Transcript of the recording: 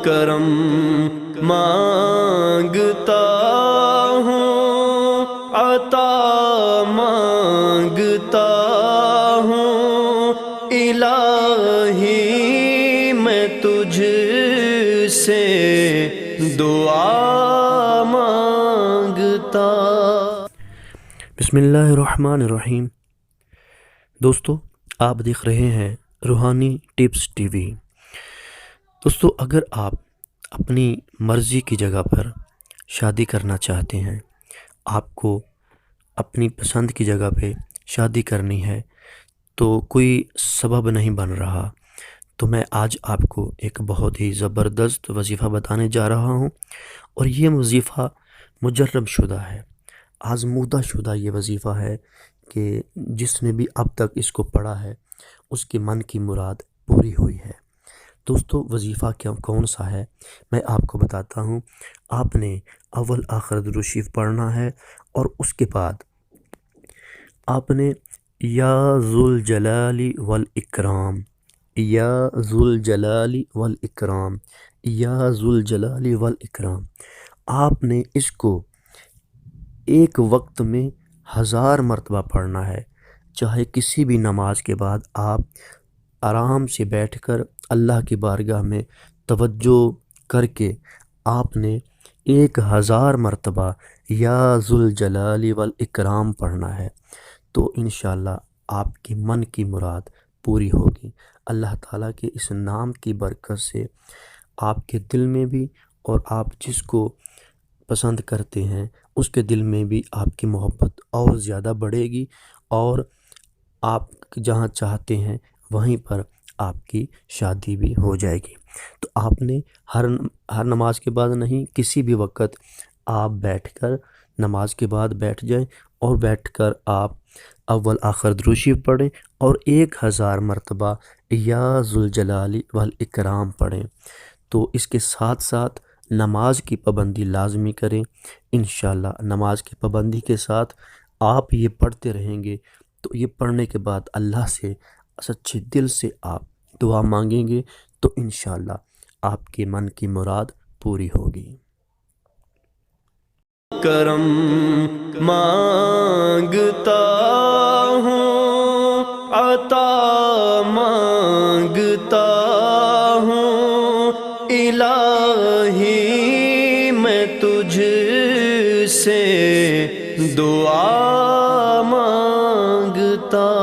کرم مانگتا ہوں، عطا مانگتا ہوں، الہی میں تجھ سے دعا مانگتا۔ بسم اللہ الرحمن الرحیم۔ دوستو، آپ دیکھ رہے ہیں روحانی ٹپس ٹی وی۔ دوستو، اگر آپ اپنی مرضی کی جگہ پر شادی کرنا چاہتے ہیں، آپ کو اپنی پسند کی جگہ پہ شادی کرنی ہے تو کوئی سبب نہیں بن رہا، تو میں آج آپ کو ایک بہت ہی زبردست وظیفہ بتانے جا رہا ہوں، اور یہ وظیفہ مجرب شدہ ہے، آزمودہ شدہ یہ وظیفہ ہے کہ جس نے بھی اب تک اس کو پڑھا ہے اس کے من کی مراد پوری ہوئی ہے۔ دوستو، وظیفہ کون سا ہے میں آپ کو بتاتا ہوں۔ آپ نے اول آخر درود شریف پڑھنا ہے، اور اس کے بعد آپ نے یا ذوالجلال والاکرام، یا ذوالجلال والاکرام، یا ذوالجلال والاکرام، آپ نے اس کو ایک وقت میں 1000 مرتبہ پڑھنا ہے۔ چاہے کسی بھی نماز کے بعد آپ آرام سے بیٹھ کر اللہ کی بارگاہ میں توجہ کر کے آپ نے 1000 مرتبہ یا ذوالجلال والاکرام پڑھنا ہے، تو انشاءاللہ آپ کی من کی مراد پوری ہوگی۔ اللہ تعالیٰ کے اس نام کی برکت سے آپ کے دل میں بھی، اور آپ جس کو پسند کرتے ہیں اس کے دل میں بھی آپ کی محبت اور زیادہ بڑھے گی، اور آپ جہاں چاہتے ہیں وہیں پر آپ کی شادی بھی ہو جائے گی۔ تو آپ نے ہر نماز کے بعد نہیں، کسی بھی وقت آپ بیٹھ کر نماز کے بعد بیٹھ جائیں، اور بیٹھ کر آپ اول آخر درود شریف پڑھیں، اور 1000 مرتبہ یا ذوالجلال والاکرام پڑھیں۔ تو اس کے ساتھ ساتھ نماز کی پابندی لازمی کریں۔ انشاءاللہ نماز کی پابندی کے ساتھ آپ یہ پڑھتے رہیں گے، تو یہ پڑھنے کے بعد اللہ سے سچے دل سے آپ دعا مانگیں گے تو انشاءاللہ آپ کے من کی مراد پوری ہوگی۔ کرم مانگتا ہوں، عطا مانگتا ہوں، الہی میں تجھ سے دعا